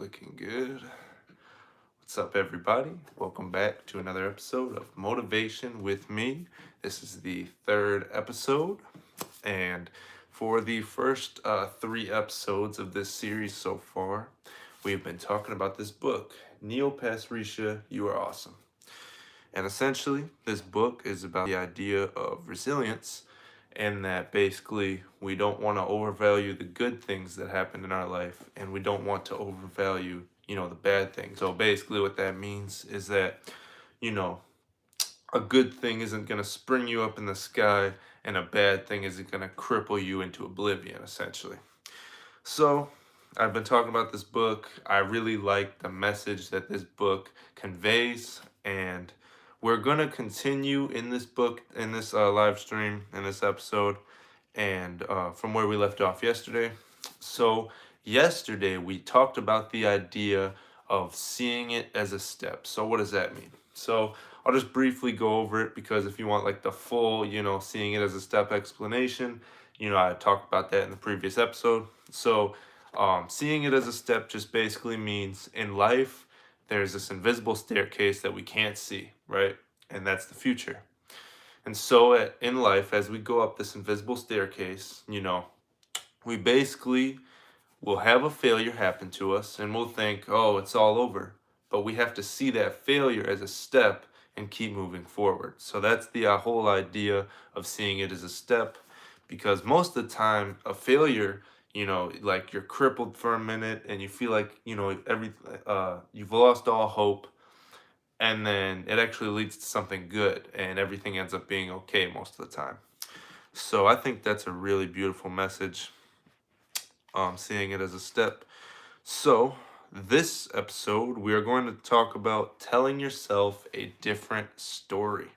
Looking good. What's up, everybody? Welcome back to another episode of Motivation with me. This is the third episode, and for the first three episodes of this series so far, we've been talking about this book, Neil Pasricha, You Are Awesome. And essentially, this book is about the idea of resilience, and that basically we don't want to overvalue the good things that happen in our life, and we don't want to overvalue, the bad things. So basically, what that means is that, you know, a good thing isn't going to spring you up in the sky, and a bad thing isn't going to cripple you into oblivion, essentially. So, I've been talking about this book. I really like the message that this book conveys, and we're going to continue in this book, in this live stream, in this episode, and from where we left off yesterday. So, yesterday we talked about the idea of seeing it as a step. So, what does that mean? So, I'll just briefly go over it because if you want like the full, seeing it as a step explanation, I talked about that in the previous episode. So, seeing it as a step just basically means in life, there's this invisible staircase that we can't see, right? And that's the future. And so, in life, as we go up this invisible staircase, we basically will have a failure happen to us and we'll think, oh, it's all over. But we have to see that failure as a step and keep moving forward. So, that's the whole idea of seeing it as a step, because most of the time a failure, like you're crippled for a minute and you feel like you've lost all hope, and then it actually leads to something good and everything ends up being okay most of the time. So I think that's a really beautiful message, seeing it as a step. So this episode we are going to talk about telling yourself a different story.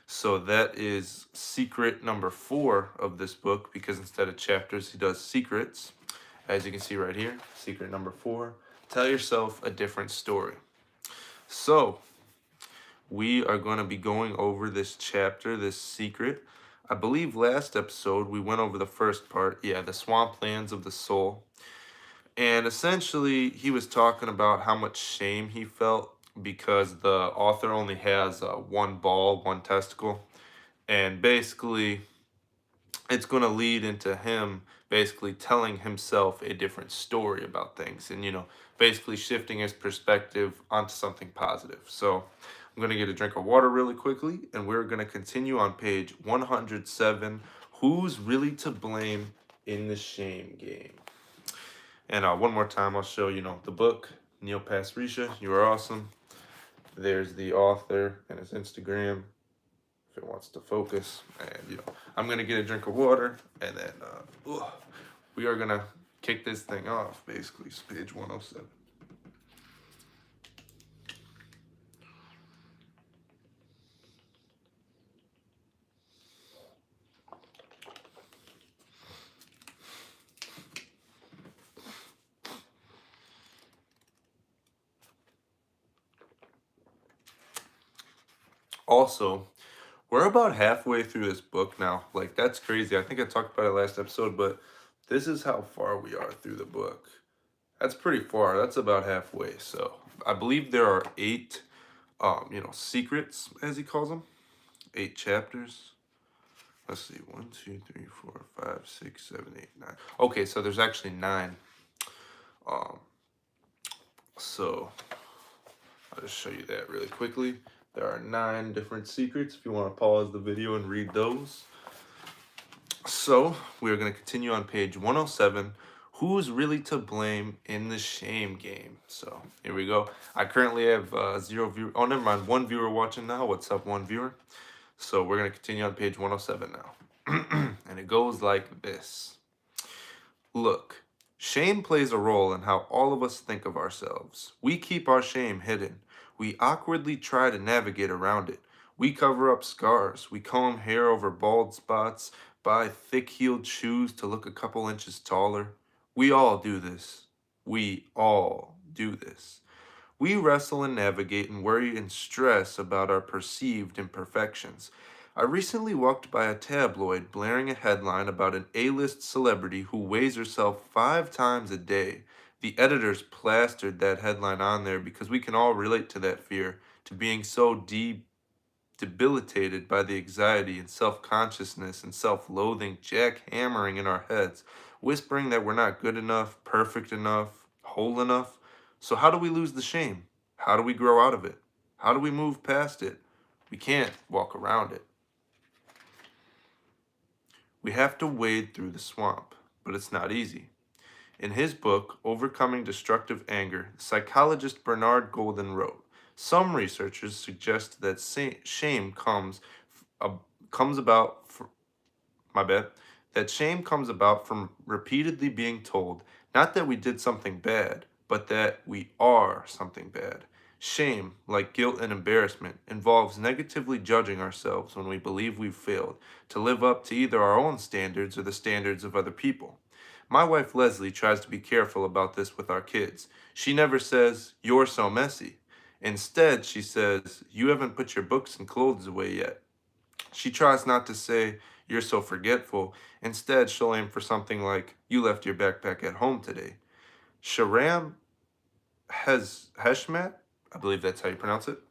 So that is secret number 4 of this book, because instead of chapters, he does secrets. As you can see right here, secret number 4, tell yourself a different story. So we are going to be going over this chapter, this secret. I believe last episode we went over the first part, the swamplands of the soul. And essentially, he was talking about how much shame he felt because the author only has one ball, one testicle. And basically, it's going to lead into him basically telling himself a different story about things and, basically shifting his perspective onto something positive. So I'm going to get a drink of water really quickly, and we're going to continue on page 107. Who's really to blame in the shame game? And one more time, I'll show the book, Neil Pasricha, You Are Awesome. There's the author and his Instagram, if it wants to focus. And, I'm going to get a drink of water, and then we are going to kick this thing off, basically. It's page 107. Also, we're about halfway through this book now. Like, that's crazy. I think I talked about it last episode, but this is how far we are through the book. That's pretty far. That's about halfway. So I believe there are 8, secrets, as he calls them. 8 chapters. Let's see. 1, 2, 3, 4, 5, 6, 7, 8, 9. Okay, so there's actually 9. So I'll just show you that really quickly. There are 9 different secrets if you want to pause the video and read those. So we're going to continue on page 107. Who's really to blame in the shame game? So here we go. I currently have 0 viewer. Oh, never mind. 1 viewer watching now. What's up, 1 viewer? So we're going to continue on page 107 now. And it goes like this. Look, shame plays a role in how all of us think of ourselves. We keep our shame hidden. We awkwardly try to navigate around it. We cover up scars. We comb hair over bald spots, buy thick-heeled shoes to look a couple inches taller. We all do this. We all do this. We wrestle and navigate and worry and stress about our perceived imperfections. I recently walked by a tabloid blaring a headline about an A-list celebrity who weighs herself 5 times a day. The editors plastered that headline on there because we can all relate to that fear, to being so debilitated by the anxiety and self-consciousness and self-loathing jackhammering in our heads, whispering that we're not good enough, perfect enough, whole enough. So how do we lose the shame? How do we grow out of it? How do we move past it? We can't walk around it. We have to wade through the swamp, but it's not easy. In his book, Overcoming Destructive Anger, psychologist Bernard Golden wrote, some researchers suggest that shame comes about my bad, that shame comes about from repeatedly being told not that we did something bad, but that we are something bad. Shame, like guilt and embarrassment, involves negatively judging ourselves when we believe we've failed to live up to either our own standards or the standards of other people. My wife Leslie tries to be careful about this with our kids. She never says, "You're so messy." Instead, she says, "You haven't put your books and clothes away yet." She tries not to say, "You're so forgetful." Instead, she'll aim for something like, "You left your backpack at home today." Sharam Heshmat, I believe that's how you pronounce it,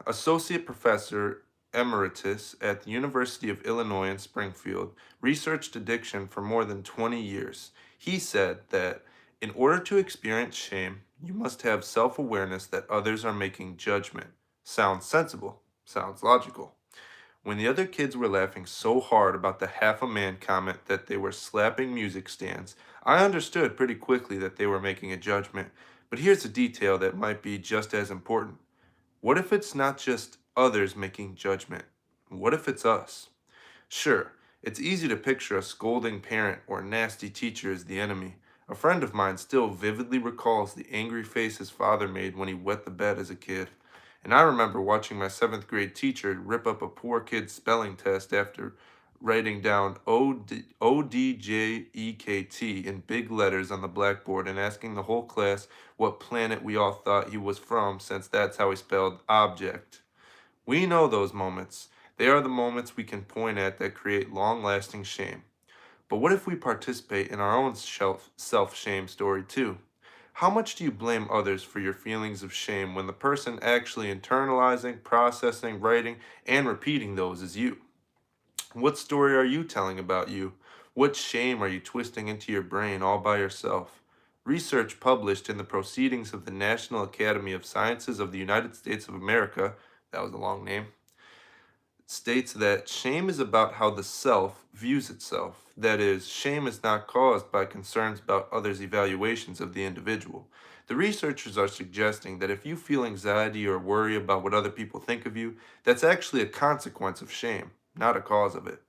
associate professor emeritus at the University of Illinois in Springfield, researched addiction for more than 20 years. He said that in order to experience shame, you must have self awareness that others are making judgment. Sounds sensible, sounds logical. When the other kids were laughing so hard about the half a man comment that they were slapping music stands, I understood pretty quickly that they were making a judgment. But here's a detail that might be just as important. What if it's not just others making judgment? What if it's us? Sure, it's easy to picture a scolding parent or nasty teacher as the enemy. A friend of mine still vividly recalls the angry face his father made when he wet the bed as a kid. And I remember watching my 7th grade teacher rip up a poor kid's spelling test after writing down ODJEKT in big letters on the blackboard and asking the whole class what planet we all thought he was from, since that's how he spelled object. We know those moments. They are the moments we can point at that create long lasting shame. But what if we participate in our own self shame story too? How much do you blame others for your feelings of shame when the person actually internalizing, processing, writing, and repeating those is you? What story are you telling about you? What shame are you twisting into your brain all by yourself? Research published in the Proceedings of the National Academy of Sciences of the United States of America, that was a long name, states that shame is about how the self views itself. That is, shame is not caused by concerns about others' evaluations of the individual. The researchers are suggesting that if you feel anxiety or worry about what other people think of you, that's actually a consequence of shame, not a cause of it.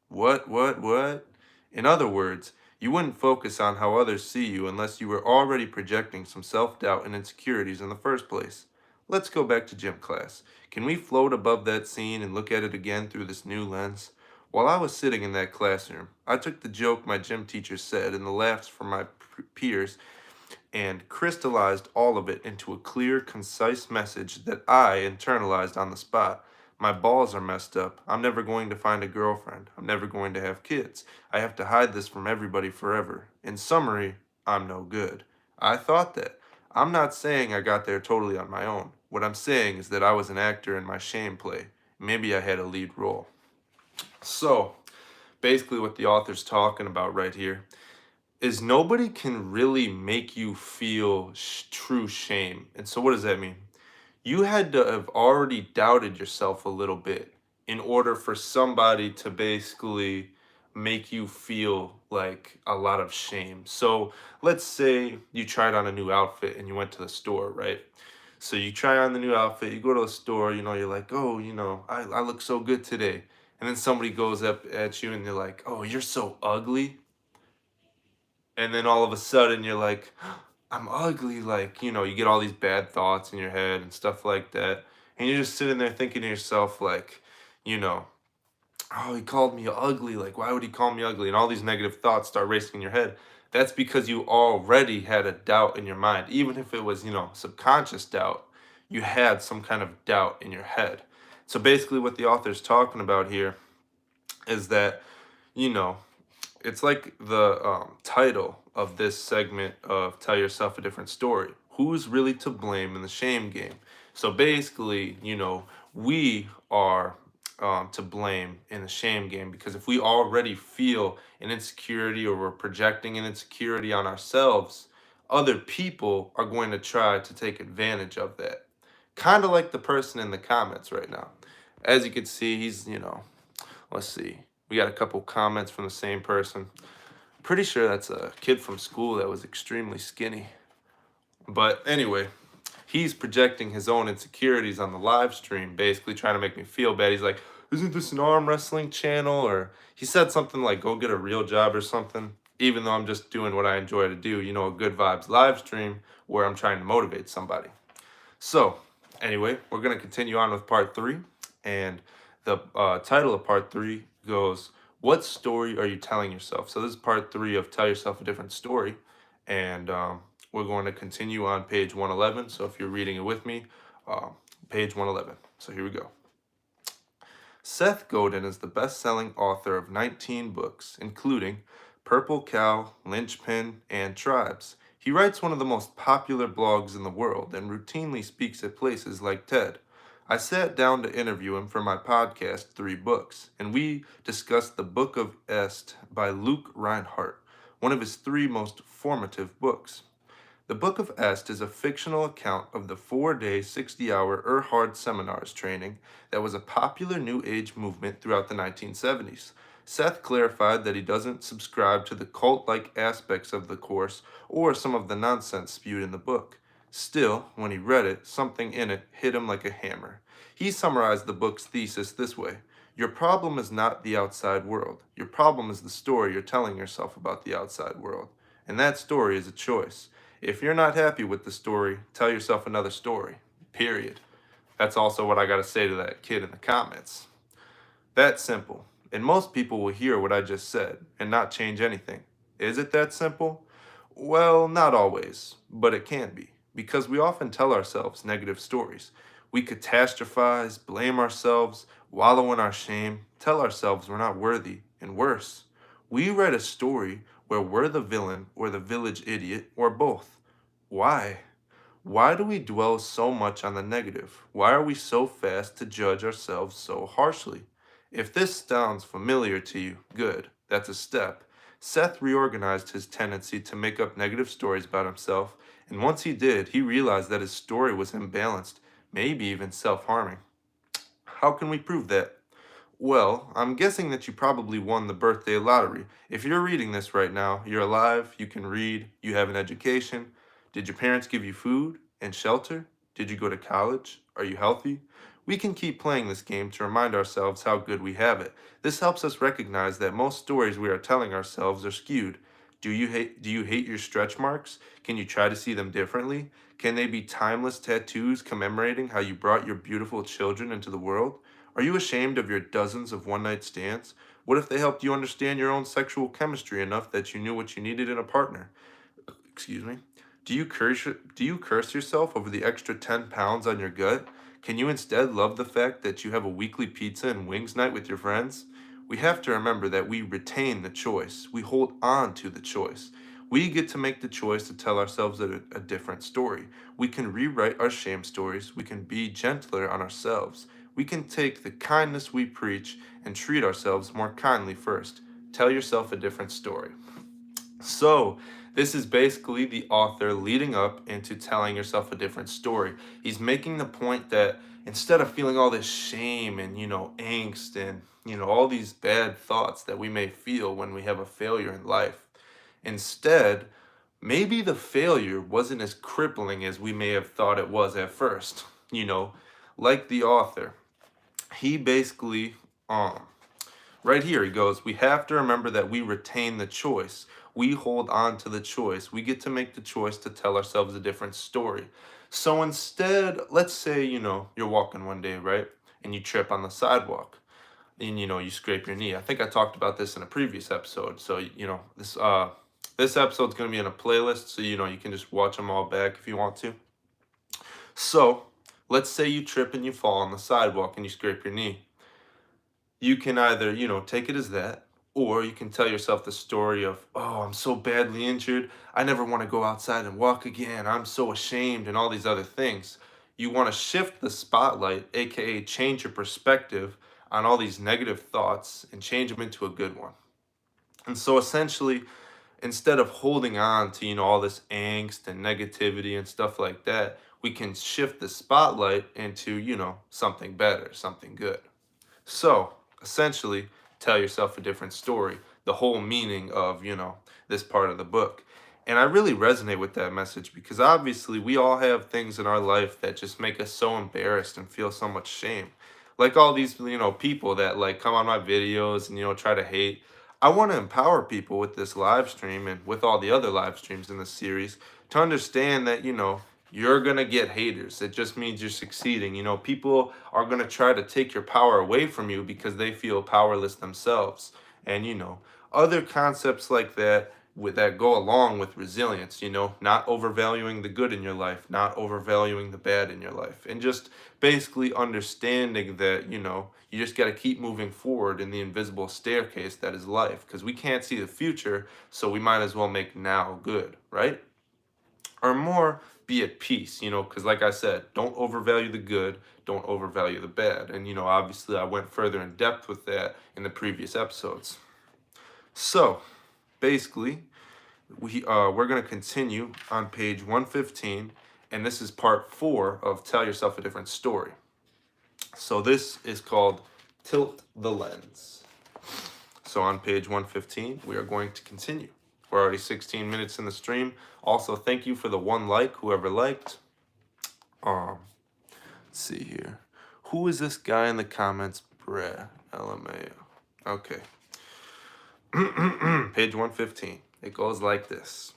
What? In other words, you wouldn't focus on how others see you unless you were already projecting some self doubt and insecurities in the first place. Let's go back to gym class. Can we float above that scene and look at it again through this new lens? While I was sitting in that classroom, I took the joke my gym teacher said and the laughs from my peers and crystallized all of it into a clear, concise message that I internalized on the spot. My balls are messed up. I'm never going to find a girlfriend. I'm never going to have kids. I have to hide this from everybody forever. In summary, I'm no good. I thought that. I'm not saying I got there totally on my own. What I'm saying is that I was an actor in my shame play. Maybe I had a lead role. So, basically, what the author's talking about right here is nobody can really make you feel true shame. And so, what does that mean? You had to have already doubted yourself a little bit in order for somebody to basically make you feel like a lot of shame. So, let's say you tried on a new outfit and you went to the store, right? So, you try on the new outfit, you go to the store, you're like, oh, I look so good today. And then somebody goes up at you and they're like, oh, you're so ugly. And then all of a sudden you're like, I'm ugly. Like, you get all these bad thoughts in your head and stuff like that. And you're just sitting there thinking to yourself, like, you know, oh, he called me ugly. Like, why would he call me ugly? And all these negative thoughts start racing in your head. That's because you already had a doubt in your mind. Even if it was, subconscious doubt, you had some kind of doubt in your head. So basically, what the author's talking about here is that, you know, it's like the title of this segment of Tell Yourself a Different Story. Who's really to blame in the shame game? So basically, we are to blame in the shame game, because if we already feel an insecurity or we're projecting an insecurity on ourselves, other people are going to try to take advantage of that. Kind of like the person in the comments right now. As you can see, he's, let's see. We got a couple comments from the same person. Pretty sure that's a kid from school that was extremely skinny. But anyway, he's projecting his own insecurities on the live stream, basically trying to make me feel bad. He's like, isn't this an arm wrestling channel? Or he said something like, go get a real job or something, even though I'm just doing what I enjoy to do, a good vibes live stream where I'm trying to motivate somebody. So anyway, we're going to continue on with part 3. And the title of part 3 goes, what story are you telling yourself? So this is part 3 of Tell Yourself a Different Story. And we're going to continue on page 111. So if you're reading it with me, page 111. So here we go. Seth Godin is the best-selling author of 19 books, including Purple Cow, Lynchpin, and Tribes. He writes one of the most popular blogs in the world and routinely speaks at places like TED. I sat down to interview him for my podcast, 3 Books, and we discussed The Book of Est by Luke Reinhardt, one of his 3 most formative books. The Book of Est is a fictional account of the 4-day, 60-hour Erhard Seminars training that was a popular New Age movement throughout the 1970s. Seth clarified that he doesn't subscribe to the cult-like aspects of the course or some of the nonsense spewed in the book. Still, when he read it, something in it hit him like a hammer. He summarized the book's thesis this way: your problem is not the outside world. Your problem is the story you're telling yourself about the outside world. And that story is a choice. If you're not happy with the story, tell yourself another story. Period. That's also what I got to say to that kid in the comments. That simple. And most people will hear what I just said and not change anything. Is it that simple? Well, not always, but it can be, because we often tell ourselves negative stories. We catastrophize, blame ourselves, wallow in our shame, tell ourselves we're not worthy, and worse, we write a story where we're the villain or the village idiot or both. Why? Why do we dwell so much on the negative? Why are we so fast to judge ourselves so harshly? If this sounds familiar to you, good, that's a step. Seth reorganized his tendency to make up negative stories about himself, and once he did, he realized that his story was imbalanced, maybe even self-harming. How can we prove that? Well, I'm guessing that you probably won the birthday lottery. If you're reading this right now, you're alive, you can read, you have an education. Did your parents give you food and shelter? Did you go to college? Are you healthy? We can keep playing this game to remind ourselves how good we have it. This helps us recognize that most stories we are telling ourselves are skewed. Do you hate your stretch marks? Can you try to see them differently? Can they be timeless tattoos commemorating how you brought your beautiful children into the world? Are you ashamed of your dozens of one-night stands? What if they helped you understand your own sexual chemistry enough that you knew what you needed in a partner? Excuse me. Do you curse yourself over the extra 10 pounds on your gut? Can you instead love the fact that you have a weekly pizza and wings night with your friends? We have to remember that we retain the choice. We hold on to the choice. We get to make the choice to tell ourselves a different story. We can rewrite our shame stories. We can be gentler on ourselves. We can take the kindness we preach and treat ourselves more kindly first. Tell yourself a different story. So, this is basically the author leading up into telling yourself a different story. He's making the point that instead of feeling all this shame and, angst and, all these bad thoughts that we may feel when we have a failure in life, instead, maybe the failure wasn't as crippling as we may have thought it was at first. Like the author, he basically, right here, he goes, we have to remember that we retain the choice. We hold on to the choice. We get to make the choice to tell ourselves a different story. So instead, let's say, you're walking one day, right? And you trip on the sidewalk and, you scrape your knee. I think I talked about this in a previous episode. So, this episode's going to be in a playlist. So, you can just watch them all back if you want to. So let's say you trip and you fall on the sidewalk and you scrape your knee. You can either, take it as that, Or you can tell yourself the story of, oh, I'm so badly injured. I never want to go outside and walk again. I'm so ashamed, and all these other things. You want to shift the spotlight, aka change your perspective on all these negative thoughts and change them into a good one. And so essentially, instead of holding on to, all this angst and negativity and stuff like that, we can shift the spotlight into, something better, something good. So, essentially, tell yourself a different story, the whole meaning of, this part of the book. And I really resonate with that message because obviously we all have things in our life that just make us so embarrassed and feel so much shame. Like all these, people that like come on my videos and, try to hate. I want to empower people with this live stream and with all the other live streams in this series to understand that, you're going to get haters. It just means you're succeeding. People are going to try to take your power away from you because they feel powerless themselves. And, other concepts like that that go along with resilience, not overvaluing the good in your life, not overvaluing the bad in your life, and just basically understanding that, you just got to keep moving forward in the invisible staircase that is life because we can't see the future, so we might as well make now good, right? Or more, be at peace, because like I said, don't overvalue the good, don't overvalue the bad. And, obviously I went further in depth with that in the previous episodes. So basically, we're going to continue on page 115, and this is part 4 of Tell Yourself a Different Story. So this is called Tilt the Lens. So on page 115, we are going to continue. We're already 16 minutes in the stream. Also, thank you for the 1 like, whoever liked. Let's see here. Who is this guy in the comments? Bruh, LMAO. Okay. Page 115. It goes like this.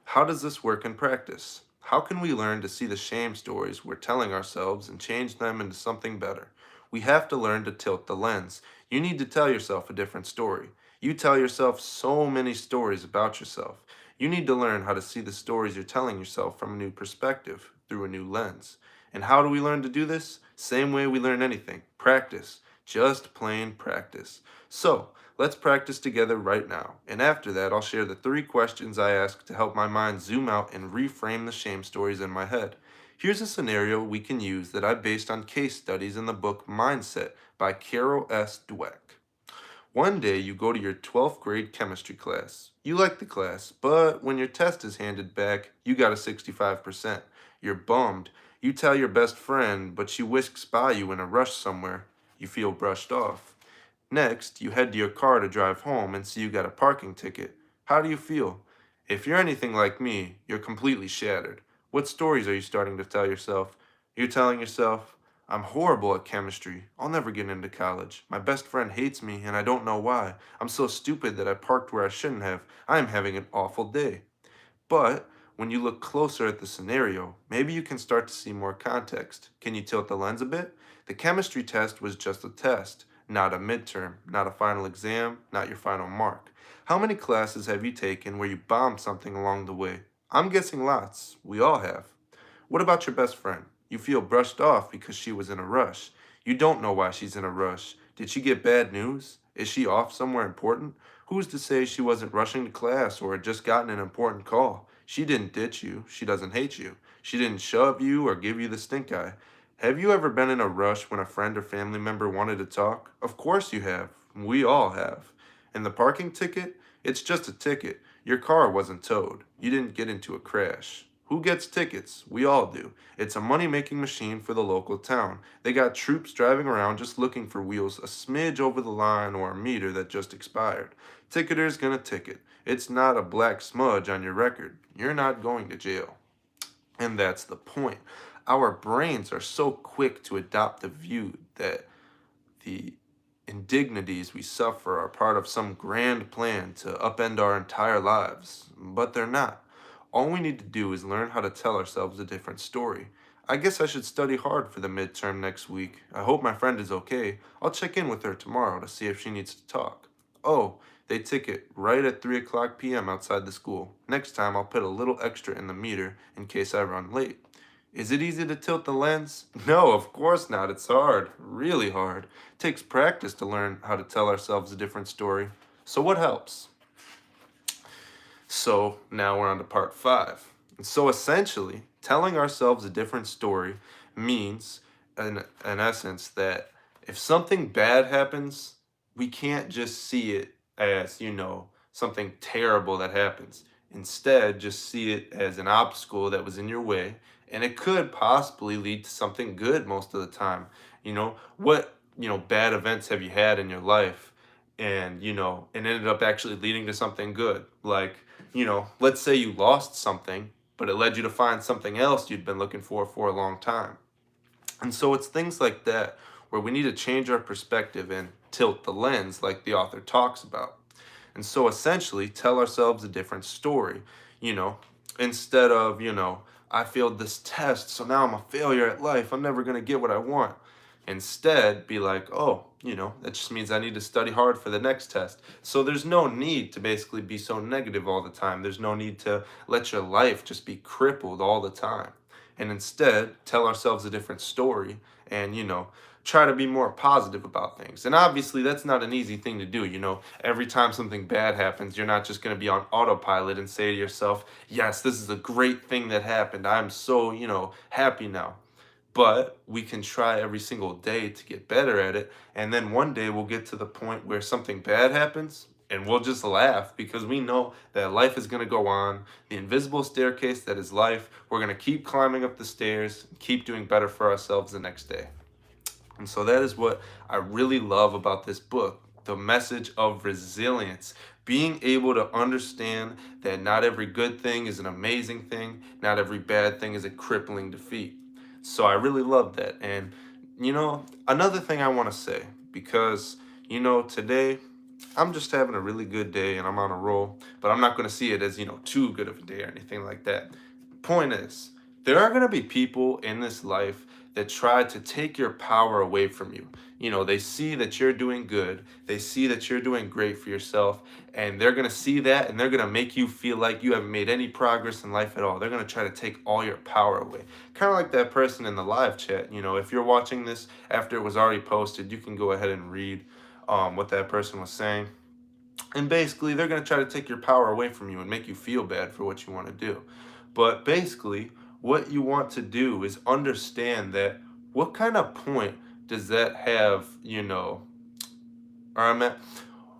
How does this work in practice? How can we learn to see the shame stories we're telling ourselves and change them into something better? We have to learn to tilt the lens. You need to tell yourself a different story. You tell yourself so many stories about yourself. You need to learn how to see the stories you're telling yourself from a new perspective, through a new lens. And how do we learn to do this? Same way we learn anything. Practice. Just plain practice. So, let's practice together right now. And after that, I'll share the 3 questions I ask to help my mind zoom out and reframe the shame stories in my head. Here's a scenario we can use that I based on case studies in the book Mindset by Carol S. Dweck. One day you go to your 12th grade chemistry class. You like the class, but when your test is handed back, you got a 65%. You're bummed. You tell your best friend, but she whisks by you in a rush somewhere. You feel brushed off. Next, you head to your car to drive home and see you got a parking ticket. How do you feel? If you're anything like me, you're completely shattered. What stories are you starting to tell yourself? You're telling yourself, I'm horrible at chemistry. I'll never get into college. My best friend hates me and I don't know why. I'm so stupid that I parked where I shouldn't have. I am having an awful day. But when you look closer at the scenario, maybe you can start to see more context. Can you tilt the lens a bit? The chemistry test was just a test, not a midterm, not a final exam, not your final mark. How many classes have you taken where you bombed something along the way? I'm guessing lots. We all have. What about your best friend? You feel brushed off because she was in a rush. You don't know why she's in a rush. Did she get bad news? Is she off somewhere important? Who's to say she wasn't rushing to class or had just gotten an important call? She didn't ditch you. She doesn't hate you. She didn't shove you or give you the stink eye. Have you ever been in a rush when a friend or family member wanted to talk? Of course you have. We all have. And the parking ticket? It's just a ticket. Your car wasn't towed. You didn't get into a crash. Who gets tickets? We all do. It's a money-making machine for the local town. They got troops driving around just looking for wheels a smidge over the line or a meter that just expired. Ticketer's gonna ticket. It's not a black smudge on your record. You're not going to jail. And that's the point. Our brains are so quick to adopt the view that the indignities we suffer are part of some grand plan to upend our entire lives, but they're not. All we need to do is learn how to tell ourselves a different story. I guess I should study hard for the midterm next week. I hope my friend is okay. I'll check in with her tomorrow to see if she needs to talk. Oh, they ticket right at 3 o'clock p.m. outside the school. Next time I'll put a little extra in the meter in case I run late. Is it easy to tilt the lens? No, of course not. It's hard. Really hard. It takes practice to learn how to tell ourselves a different story. So what helps? So now we're on to part 5. And so essentially, telling ourselves a different story means, in essence, that if something bad happens, we can't just see it as, something terrible that happens. Instead, just see it as an obstacle that was in your way, and it could possibly lead to something good most of the time. What bad events have you had in your life? And it ended up actually leading to something good. Like, let's say you lost something, but it led you to find something else you'd been looking for a long time. And so it's things like that where we need to change our perspective and tilt the lens, like the author talks about. And so essentially, tell ourselves a different story, you know, instead of, I failed this test, so now I'm a failure at life. I'm never going to get what I want. Instead, be like, oh, that just means I need to study hard for the next test. So there's no need to basically be so negative all the time. There's no need to let your life just be crippled all the time. And instead, tell ourselves a different story and, try to be more positive about things. And obviously, that's not an easy thing to do. Every time something bad happens, you're not just going to be on autopilot and say to yourself, yes, this is a great thing that happened. I'm so, happy now. But we can try every single day to get better at it. And then one day we'll get to the point where something bad happens and we'll just laugh because we know that life is going to go on. The invisible staircase that is life, we're going to keep climbing up the stairs, keep doing better for ourselves the next day. And so that is what I really love about this book, the message of resilience. Being able to understand that not every good thing is an amazing thing, not every bad thing is a crippling defeat. So I really love that. And, another thing I want to say, because, today I'm just having a really good day and I'm on a roll, but I'm not going to see it as, too good of a day or anything like that. Point is, there are going to be people in this life that try to take your power away from you. They see that you're doing good, they see that you're doing great for yourself, and they're going to see that and they're going to make you feel like you haven't made any progress in life at all. They're going to try to take all your power away. Kind of like that person in the live chat. If you're watching this after it was already posted, you can go ahead and read what that person was saying. And basically, they're going to try to take your power away from you and make you feel bad for what you want to do. But basically, what you want to do is understand that what kind of point does that have, or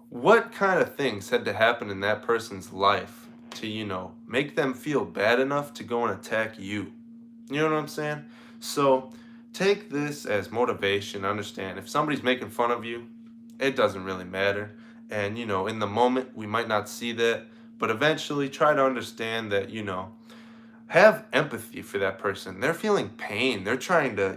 what kind of things had to happen in that person's life to, make them feel bad enough to go and attack you? You know what I'm saying? So take this as motivation. Understand if somebody's making fun of you, it doesn't really matter. And, in the moment, we might not see that, but eventually try to understand that, have empathy for that person. They're feeling pain. They're trying to,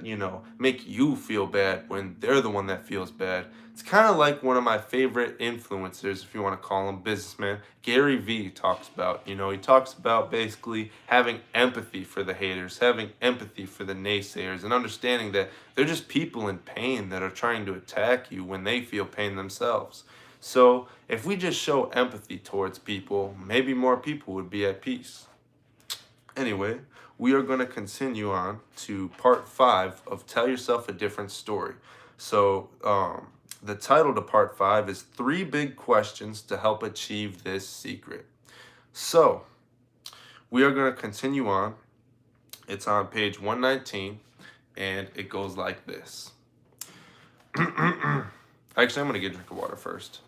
make you feel bad when they're the one that feels bad. It's kind of like one of my favorite influencers, if you want to call him, businessman, Gary Vee talks about. He talks about basically having empathy for the haters, having empathy for the naysayers, and understanding that they're just people in pain that are trying to attack you when they feel pain themselves. So if we just show empathy towards people, maybe more people would be at peace. Anyway, we are going to continue on to part 5 of Tell Yourself a Different Story. So the title to part 5 is 3 Big Questions to Help Achieve This Secret. So we are going to continue on. It's on page 119, and it goes like this. Actually, I'm going to get a drink of water first.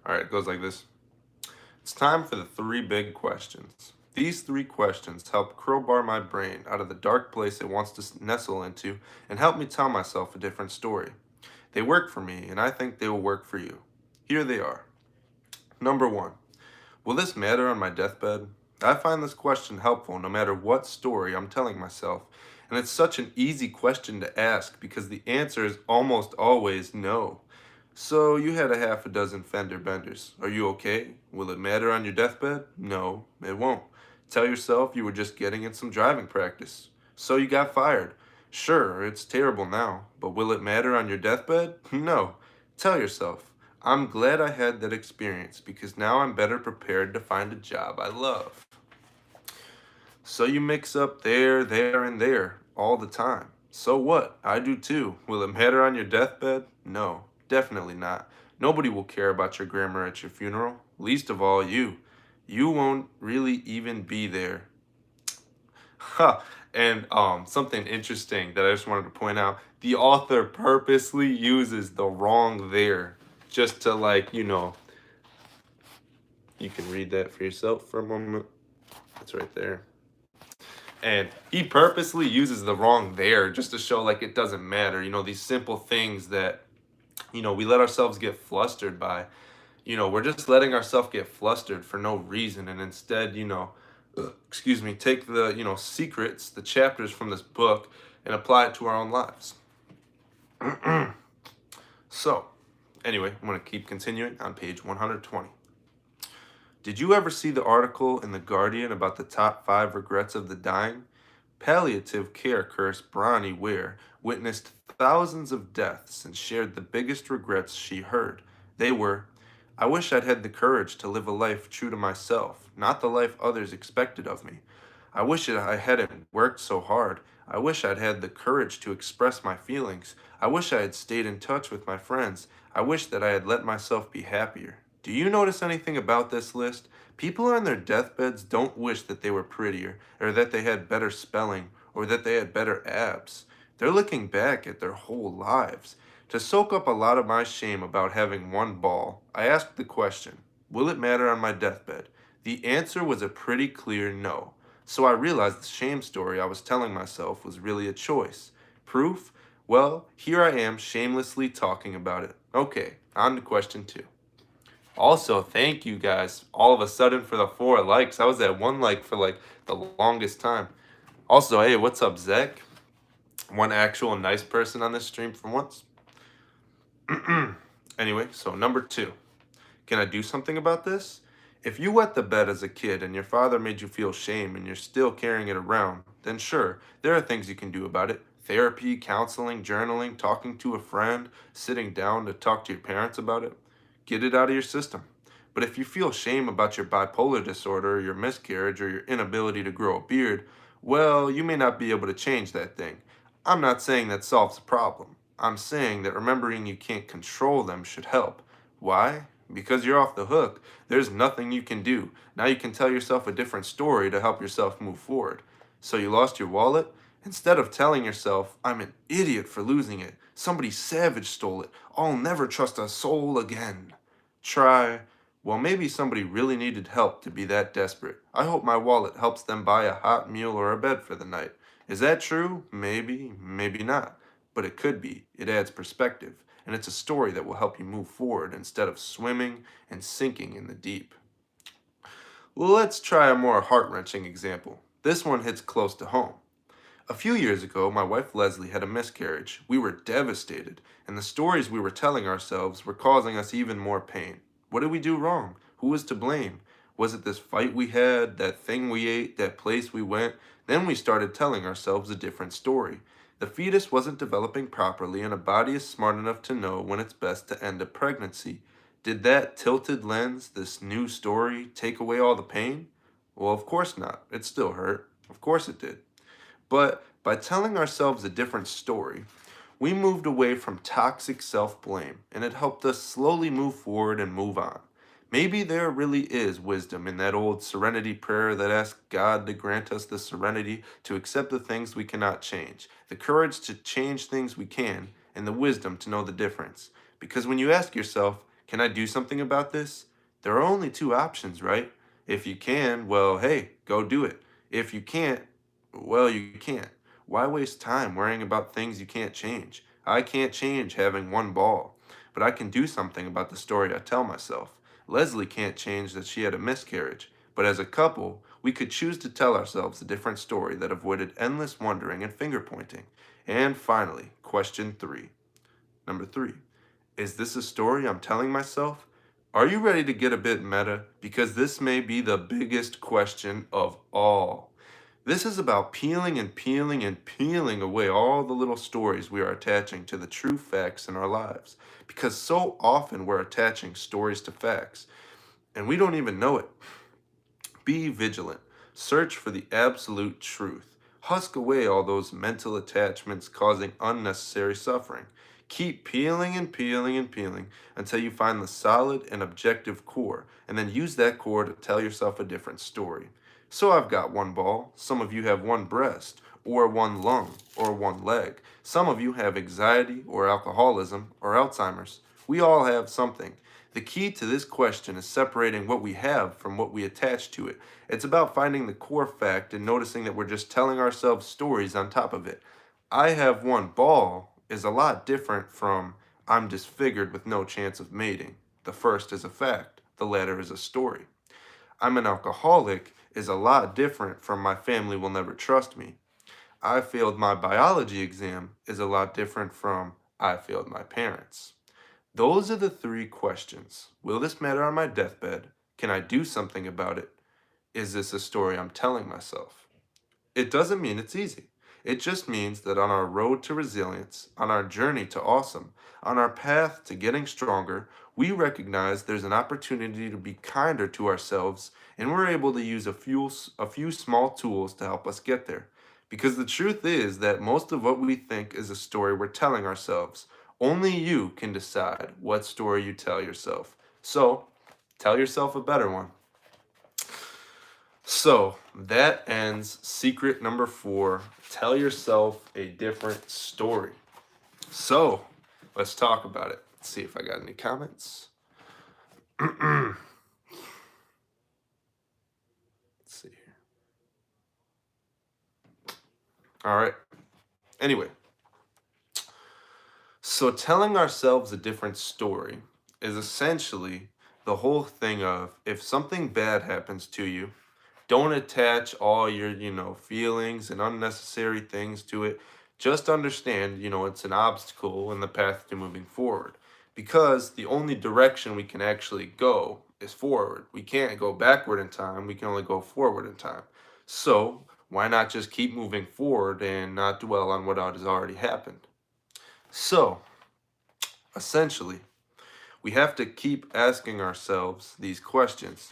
All right, it goes like this. It's time for the 3 big questions. These 3 questions help crowbar my brain out of the dark place it wants to nestle into and help me tell myself a different story. They work for me, and I think they will work for you. Here they are. Number 1. Will this matter on my deathbed? I find this question helpful no matter what story I'm telling myself, and it's such an easy question to ask because the answer is almost always no. So you had a half-a-dozen fender benders. Are you okay? Will it matter on your deathbed? No, it won't. Tell yourself you were just getting in some driving practice. So you got fired. Sure, it's terrible now, but will it matter on your deathbed? No. Tell yourself, I'm glad I had that experience because now I'm better prepared to find a job I love. So you mix up there, and there all the time. So what? I do too. Will it matter on your deathbed? No, definitely not. Nobody will care about your grammar at your funeral, least of all you. You won't really even be there. Ha! And something interesting that I just wanted to point out, the author purposely uses the wrong there just to you can read that for yourself for a moment. It's right there. And he purposely uses the wrong there just to show like it doesn't matter. These simple things that, we let ourselves get flustered by. We're just letting ourselves get flustered for no reason. And instead, excuse me, take the, secrets, the chapters from this book and apply it to our own lives. So, anyway, I'm going to keep continuing on page 120. Did you ever see the article in The Guardian about the top 5 regrets of the dying? Palliative care curse Bronnie Ware witnessed thousands of deaths and shared the biggest regrets she heard. They were, I wish I'd had the courage to live a life true to myself, not the life others expected of me. I wish that I hadn't worked so hard. I wish I'd had the courage to express my feelings. I wish I had stayed in touch with my friends. I wish that I had let myself be happier. Do you notice anything about this list? People on their deathbeds don't wish that they were prettier, or that they had better spelling, or that they had better abs. They're looking back at their whole lives. To soak up a lot of my shame about having one ball, I asked the question, will it matter on my deathbed? The answer was a pretty clear no. So I realized the shame story I was telling myself was really a choice. Proof? Well, here I am shamelessly talking about it. Okay, on to question 2. Also, thank you guys all of a sudden for the 4 likes. I was at 1 like for like the longest time. Also, hey, what's up, Zach? One actual nice person on this stream for once. Anyway, so number 2. Can I do something about this? If you wet the bed as a kid and your father made you feel shame and you're still carrying it around, then sure, there are things you can do about it. Therapy, counseling, journaling, talking to a friend, sitting down to talk to your parents about it. Get it out of your system. But if you feel shame about your bipolar disorder, your miscarriage, or your inability to grow a beard, well, you may not be able to change that thing. I'm not saying that solves the problem. I'm saying that remembering you can't control them should help. Why? Because you're off the hook. There's nothing you can do. Now you can tell yourself a different story to help yourself move forward. So you lost your wallet? Instead of telling yourself, I'm an idiot for losing it, somebody savage stole it, I'll never trust a soul again. Try, well, maybe somebody really needed help to be that desperate. I hope my wallet helps them buy a hot meal or a bed for the night. Is that true? Maybe, maybe not. But it could be. It adds perspective. And it's a story that will help you move forward instead of swimming and sinking in the deep. Well, let's try a more heart-wrenching example. This one hits close to home. A few years ago, my wife Leslie had a miscarriage. We were devastated, and the stories we were telling ourselves were causing us even more pain. What did we do wrong? Who was to blame? Was it this fight we had, that thing we ate, that place we went? Then we started telling ourselves a different story. The fetus wasn't developing properly, and a body is smart enough to know when it's best to end a pregnancy. Did that tilted lens, this new story, take away all the pain? Well, of course not. It still hurt. Of course it did. But by telling ourselves a different story, we moved away from toxic self-blame, and it helped us slowly move forward and move on. Maybe there really is wisdom in that old serenity prayer that asks God to grant us the serenity to accept the things we cannot change, the courage to change things we can, and the wisdom to know the difference. Because when you ask yourself, can I do something about this? There are only 2 options, right? If you can, well, hey, go do it. If you can't, well, you can't. Why waste time worrying about things you can't change? I can't change having 1 ball, but I can do something about the story I tell myself. Leslie can't change that she had a miscarriage, but as a couple, we could choose to tell ourselves a different story that avoided endless wondering and finger pointing. And finally, question 3. Number 3. Is this a story I'm telling myself? Are you ready to get a bit meta? Because this may be the biggest question of all. This is about peeling and peeling and peeling away all the little stories we are attaching to the true facts in our lives. Because so often we're attaching stories to facts, and we don't even know it. Be vigilant. Search for the absolute truth. Husk away all those mental attachments causing unnecessary suffering. Keep peeling and peeling and peeling until you find the solid and objective core, and then use that core to tell yourself a different story. So I've got one ball, some of you have one breast, or one lung, or one leg. Some of you have anxiety, or alcoholism, or Alzheimer's. We all have something. The key to this question is separating what we have from what we attach to it. It's about finding the core fact and noticing that we're just telling ourselves stories on top of it. I have one ball is a lot different from I'm disfigured with no chance of mating. The first is a fact, the latter is a story. I'm an alcoholic is a lot different from my family will never trust me. I failed my biology exam is a lot different from I failed my parents. Those are the three questions. Will this matter on my deathbed? Can I do something about it? Is this a story I'm telling myself? It doesn't mean it's easy. It just means that on our road to resilience, on our journey to awesome, on our path to getting stronger, we recognize there's an opportunity to be kinder to ourselves, and we're able to use a few small tools to help us get there. Because the truth is that most of what we think is a story we're telling ourselves. Only you can decide what story you tell yourself. So, tell yourself a better one. So that ends secret number 4. Tell yourself a different story. So let's talk about it. Let's see if I got any comments. Let's see here. All right. Anyway, so telling ourselves a different story is essentially the whole thing of if something bad happens to you, don't attach all your, feelings and unnecessary things to it. Just understand, it's an obstacle in the path to moving forward. Because the only direction we can actually go is forward. We can't go backward in time, we can only go forward in time. So, why not just keep moving forward and not dwell on what has already happened? So, essentially, we have to keep asking ourselves these questions.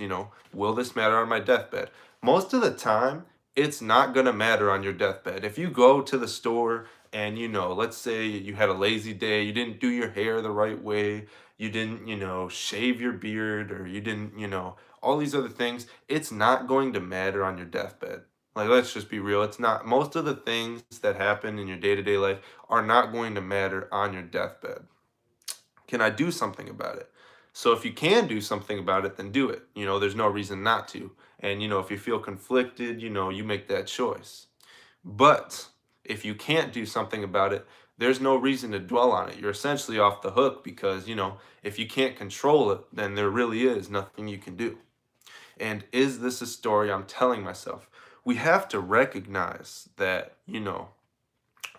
Will this matter on my deathbed? Most of the time, it's not going to matter on your deathbed. If you go to the store and, let's say you had a lazy day, you didn't do your hair the right way, you didn't, shave your beard, or you didn't, all these other things, it's not going to matter on your deathbed. Like, let's just be real. It's not, most of the things that happen in your day to day life are not going to matter on your deathbed. Can I do something about it? So if you can do something about it, then do it. There's no reason not to. And, if you feel conflicted, you make that choice. But if you can't do something about it, there's no reason to dwell on it. You're essentially off the hook because, if you can't control it, then there really is nothing you can do. And is this a story I'm telling myself? We have to recognize that,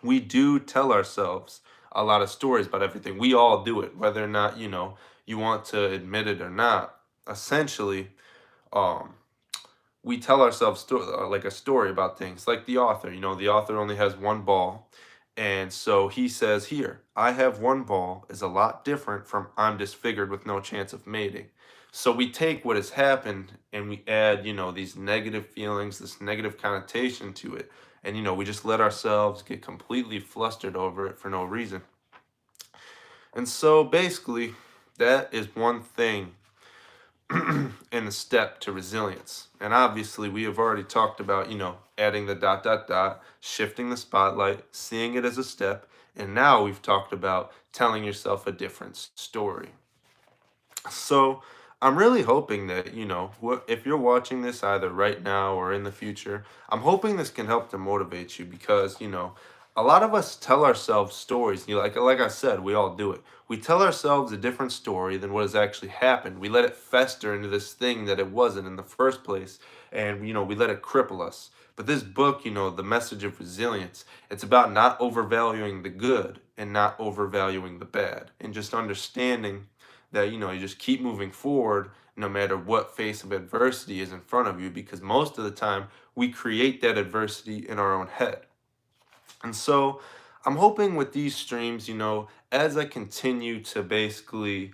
we do tell ourselves a lot of stories about everything. We all do it, whether or not, you want to admit it or not. Essentially, um, we tell ourselves like a story about things. Like the author, the author only has one ball. And so he says here, I have one ball is a lot different from I'm disfigured with no chance of mating. So we take what has happened and we add, these negative feelings, this negative connotation to it. And, we just let ourselves get completely flustered over it for no reason. And so basically, that is one thing in the step to resilience. And obviously, we have already talked about, adding the ... shifting the spotlight, seeing it as a step. And now we've talked about telling yourself a different story. So I'm really hoping that, if you're watching this either right now or in the future, I'm hoping this can help to motivate you because, a lot of us tell ourselves stories. Like I said, we all do it. We tell ourselves a different story than what has actually happened. We let it fester into this thing that it wasn't in the first place. And, we let it cripple us. But this book, The Message of Resilience, it's about not overvaluing the good and not overvaluing the bad and just understanding that, you just keep moving forward no matter what face of adversity is in front of you, because most of the time we create that adversity in our own head. And so I'm hoping with these streams, as I continue to basically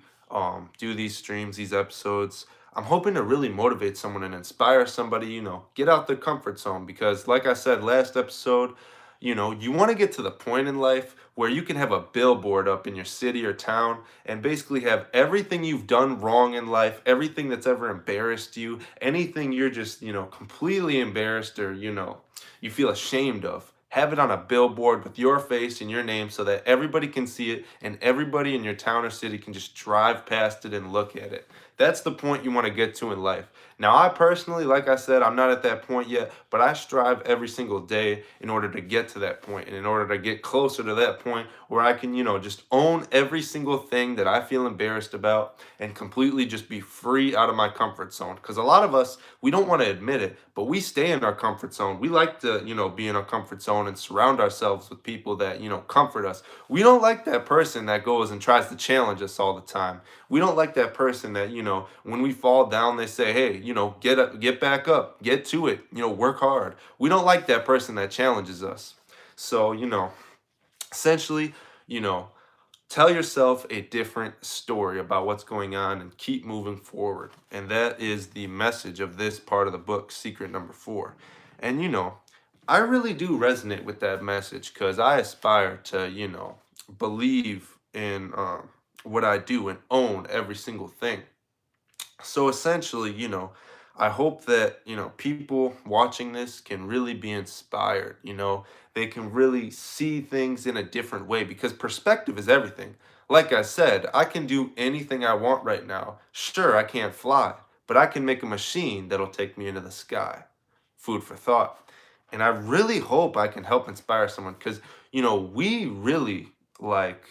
do these streams, these episodes, I'm hoping to really motivate someone and inspire somebody, get out their comfort zone. Because, like I said last episode, you want to get to the point in life where you can have a billboard up in your city or town and basically have everything you've done wrong in life, everything that's ever embarrassed you, anything you're just, completely embarrassed or, you feel ashamed of. Have it on a billboard with your face and your name so that everybody can see it and everybody in your town or city can just drive past it and look at it. That's the point you want to get to in life. Now, I personally, like I said, I'm not at that point yet, but I strive every single day in order to get to that point and in order to get closer to that point where I can, just own every single thing that I feel embarrassed about and completely just be free out of my comfort zone. Because a lot of us, we don't want to admit it, but we stay in our comfort zone. We like to, be in our comfort zone and surround ourselves with people that, comfort us. We don't like that person that goes and tries to challenge us all the time. We don't like that person that, when we fall down, they say, hey, get up, get back up, get to it, work hard. We don't like that person that challenges us. So, essentially, you know, tell yourself a different story about what's going on and keep moving forward. And that is the message of this part of the book, Secret Number 4. And, I really do resonate with that message because I aspire to, believe in what I do and own every single thing. So essentially, I hope that, people watching this can really be inspired, they can really see things in a different way because perspective is everything. Like I said, I can do anything I want right now. Sure, I can't fly, but I can make a machine that'll take me into the sky. Food for thought. And I really hope I can help inspire someone because, we really like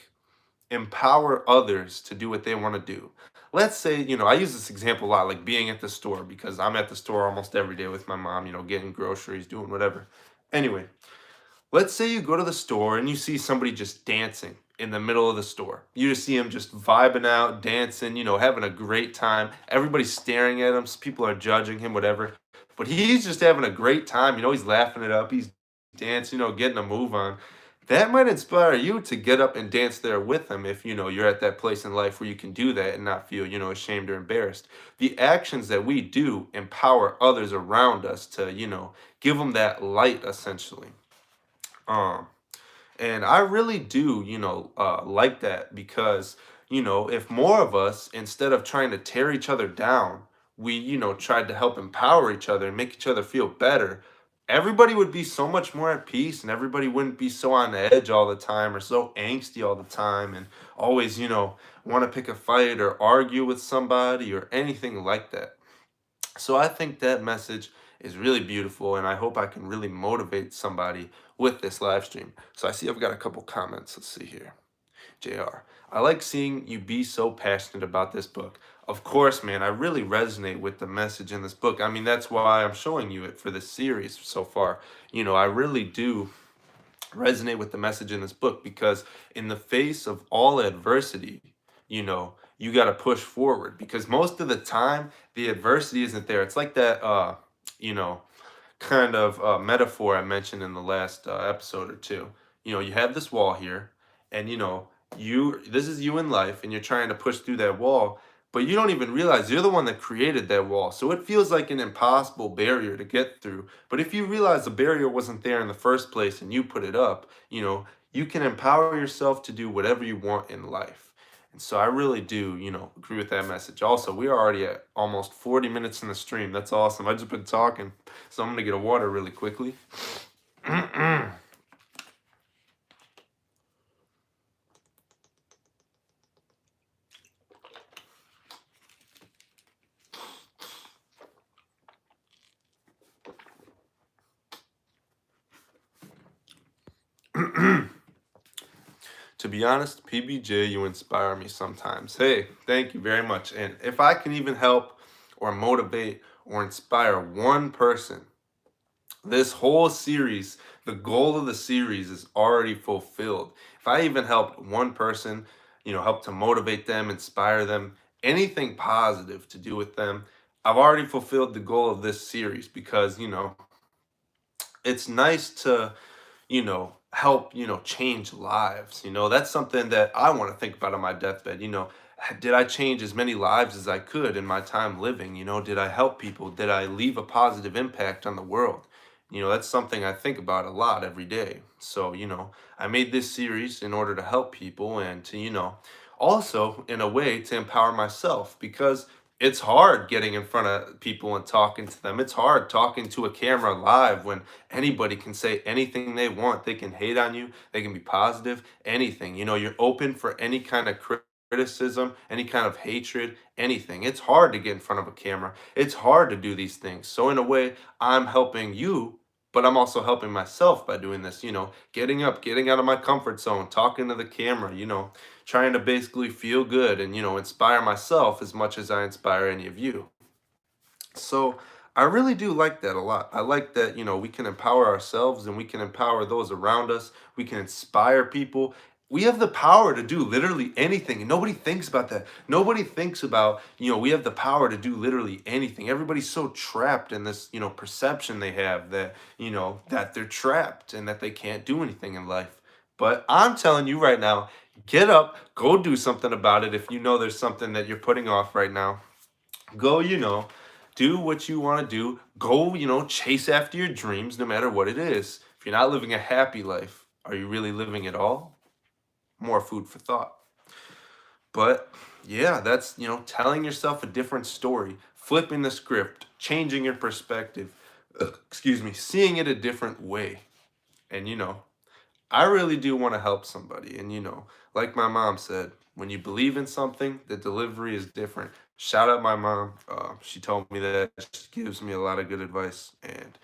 empower others to do what they want to do. Let's say, I use this example a lot, like being at the store, because I'm at the store almost every day with my mom, getting groceries, doing whatever. Anyway, let's say you go to the store and you see somebody just dancing in the middle of the store. You just see him just vibing out, dancing, having a great time. Everybody's staring at him. People are judging him, whatever. But he's just having a great time. He's laughing it up. He's dancing, getting a move on. That might inspire you to get up and dance there with him if, you're at that place in life where you can do that and not feel, ashamed or embarrassed. The actions that we do empower others around us to, give them that light, essentially. Um, and I really do, like that because, if more of us, instead of trying to tear each other down, we, tried to help empower each other and make each other feel better, everybody would be so much more at peace and everybody wouldn't be so on edge all the time or so angsty all the time and always, want to pick a fight or argue with somebody or anything like that. So I think that message is really beautiful, and I hope I can really motivate somebody with this live stream. So I see I've got a couple comments. Let's see here. JR, I like seeing you be so passionate about this book. Of course, man, I really resonate with the message in this book. I mean, that's why I'm showing you it for this series so far. I really do resonate with the message in this book because in the face of all adversity, you got to push forward because most of the time the adversity isn't there. It's like that you know kind of metaphor I mentioned in the last episode or two. You have this wall here, and this is you in life, and you're trying to push through that wall, but you don't even realize you're the one that created that wall. So it feels like an impossible barrier to get through. But if you realize the barrier wasn't there in the first place and you put it up, you can empower yourself to do whatever you want in life. And so I really do, agree with that message. Also, we are already at almost 40 minutes in the stream. That's awesome. I've just been talking. So I'm going to get a water really quickly. To be honest, PBJ, you inspire me sometimes. Hey, thank you very much. And if I can even help or motivate or inspire one person, this whole series, the goal of the series is already fulfilled. If I even helped one person, help to motivate them, inspire them, anything positive to do with them. I've already fulfilled the goal of this series because, it's nice to help, change lives. That's something that I want to think about on my deathbed. Did I change as many lives as I could in my time living? Did I help people? Did I leave a positive impact on the world? That's something I think about a lot every day. So, I made this series in order to help people and to, also in a way to empower myself because it's hard getting in front of people and talking to them. It's hard talking to a camera live when anybody can say anything they want. They can hate on you, they can be positive, anything. You're open for any kind of criticism, any kind of hatred, anything. It's hard to get in front of a camera. It's hard to do these things. So, in a way, I'm helping you, but I'm also helping myself by doing this, getting up, getting out of my comfort zone, talking to the camera, trying to basically feel good and, inspire myself as much as I inspire any of you. So I really do like that a lot. I like that, we can empower ourselves and we can empower those around us. We can inspire people. We have the power to do literally anything. And nobody thinks about that. Nobody thinks about, we have the power to do literally anything. Everybody's so trapped in this, perception they have that, that they're trapped and that they can't do anything in life. But I'm telling you right now, get up, go do something about it if you know there's something that you're putting off right now. Go, do what you want to do. Go, chase after your dreams no matter what it is. If you're not living a happy life, are you really living at all? More food for thought. But yeah, that's, telling yourself a different story, flipping the script, changing your perspective, excuse me, seeing it a different way. And, I really do want to help somebody. And, like my mom said, when you believe in something, the delivery is different. Shout out my mom. She told me that. She gives me a lot of good advice. And,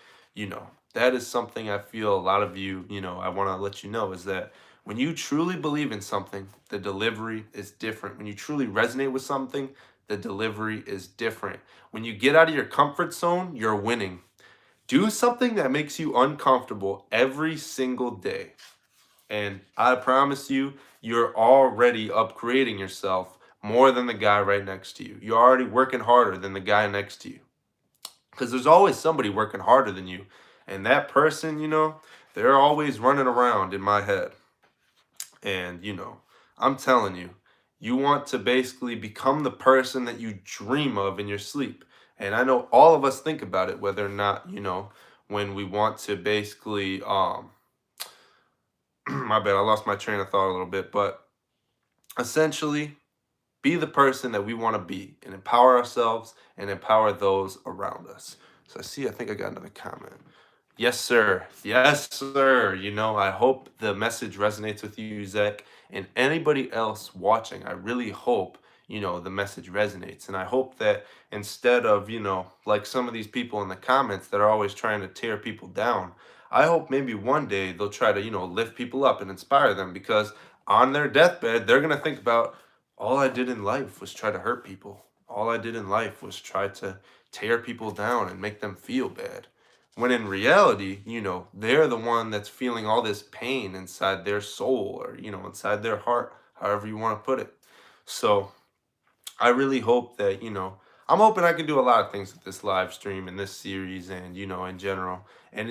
that is something I feel a lot of you, I want to let you know is that when you truly believe in something, the delivery is different. When you truly resonate with something, the delivery is different. When you get out of your comfort zone, you're winning. Do something that makes you uncomfortable every single day. And I promise you, you're already upgrading yourself more than the guy right next to you. You're already working harder than the guy next to you. Because there's always somebody working harder than you. And that person, they're always running around in my head. And, I'm telling you, you want to basically become the person that you dream of in your sleep. And I know all of us think about it, whether or not, when we want to basically, my bad, I lost my train of thought a little bit, but essentially, be the person that we want to be and empower ourselves and empower those around us. So I think I got another comment. Yes, sir. Yes, sir. I hope the message resonates with you, Zach, and anybody else watching. I really hope, the message resonates. And I hope that instead of, like some of these people in the comments that are always trying to tear people down, I hope maybe one day they'll try to, lift people up and inspire them because on their deathbed, they're going to think about all I did in life was try to hurt people. All I did in life was try to tear people down and make them feel bad. When in reality, they're the one that's feeling all this pain inside their soul or, inside their heart, however you want to put it. So I really hope that, I'm hoping I can do a lot of things with this live stream and this series and, in general. And,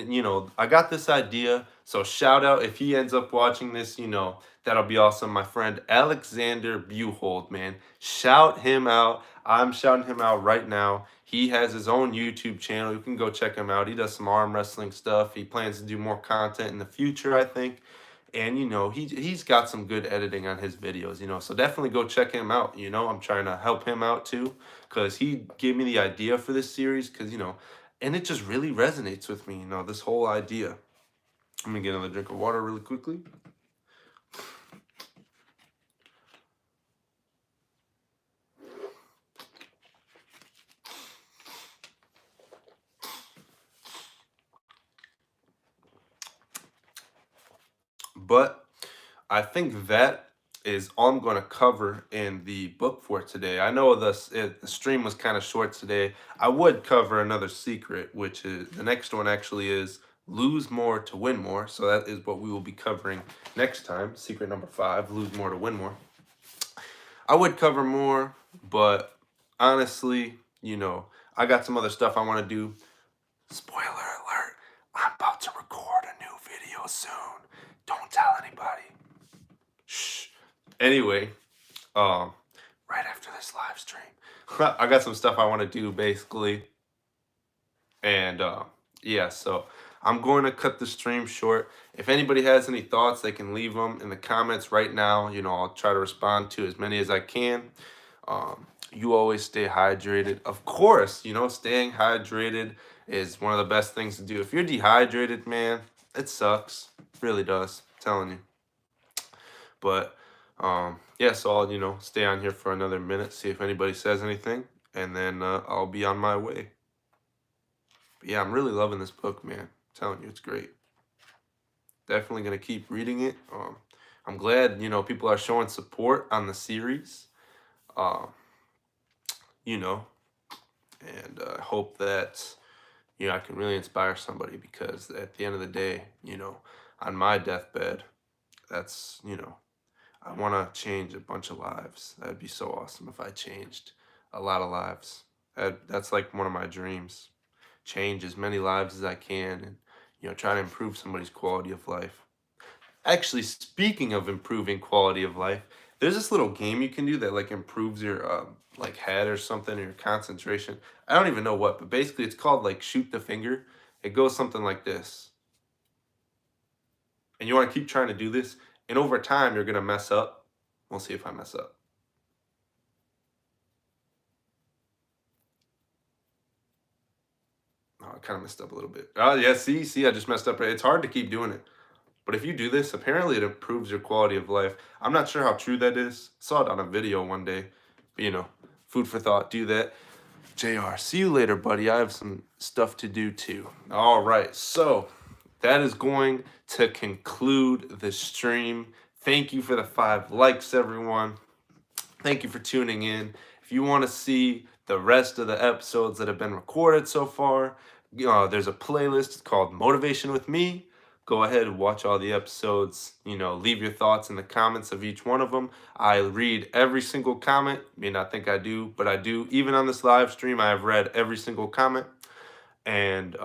I got this idea. So shout out if he ends up watching this, that'll be awesome. My friend Alexander Buhold, man. Shout him out. I'm shouting him out right now. He has his own YouTube channel. You can go check him out. He does some arm wrestling stuff. He plans to do more content in the future, I think. And he's got some good editing on his videos, so definitely go check him out. I'm trying to help him out too because he gave me the idea for this series because and it just really resonates with me, this whole idea. I'm gonna get another drink of water really quickly. But I think that is all I'm going to cover in the book for today. I know the stream was kind of short today. I would cover another secret, which is the next one actually is lose more to win more. So that is what we will be covering next time. Secret number 5, lose more to win more. I would cover more, but honestly, you know, I got some other stuff I want to do. Spoiler alert, I'm about to record a new video soon. Don't tell anybody. Shh. Anyway, um, right after this live stream, I got some stuff I want to do basically. And yeah, so I'm going to cut the stream short. If anybody has any thoughts, they can leave them in the comments right now. You know, I'll try to respond to as many as I can. You always stay hydrated. Of course, you know, staying hydrated is one of the best things to do. If you're dehydrated, man, it sucks. It really does. I'm telling you. But yeah, so I'll, you know, stay on here for another minute, see if anybody says anything, and then I'll be on my way. But yeah, I'm really loving this book, man. I'm telling you, it's great. Definitely gonna keep reading it. I'm glad, you know, people are showing support on the series. Um, you know, and I hope that, you know, I can really inspire somebody, because at the end of the day, you know, on my deathbed, that's, you know, I want to change a bunch of lives. That'd be so awesome if I changed a lot of lives. That's like one of my dreams. Change as many lives as I can, and, you know, try to improve somebody's quality of life. Actually, speaking of improving quality of life, there's this little game you can do that like improves your like head or something, or your concentration. I don't even know what, but basically it's called like shoot the finger. It goes something like this. And you want to keep trying to do this, and over time you're gonna mess up. We'll see if I mess up. Oh, I kind of messed up a little bit. Oh yeah, see, I just messed up. It's hard to keep doing it. But if you do this, apparently it improves your quality of life. I'm not sure how true that is. Saw it on a video one day. But, you know, food for thought. Do that. JR, see you later, buddy. I have some stuff to do too. All right. So that is going to conclude the stream. Thank you for the 5 likes, everyone. Thank you for tuning in. If you want to see the rest of the episodes that have been recorded so far, there's a playlist called Motivation with Me. Go ahead and watch all the episodes. You know, leave your thoughts in the comments of each one of them. I read every single comment. You may not think I do, but I do. Even on this live stream, I have read every single comment. And,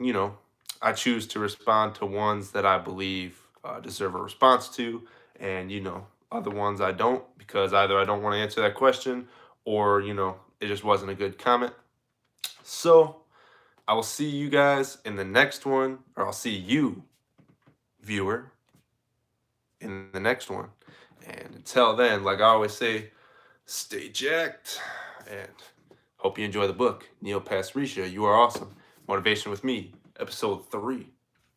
you know, I choose to respond to ones that I believe deserve a response to. And, you know, other ones I don't, because either I don't want to answer that question, or, you know, it just wasn't a good comment. So I will see you guys in the next one, or I'll see you, viewer, in the next one. And until then, like I always say, stay jacked, and hope you enjoy the book. Neil Pasricha, you are awesome. Motivation with Me, episode 3.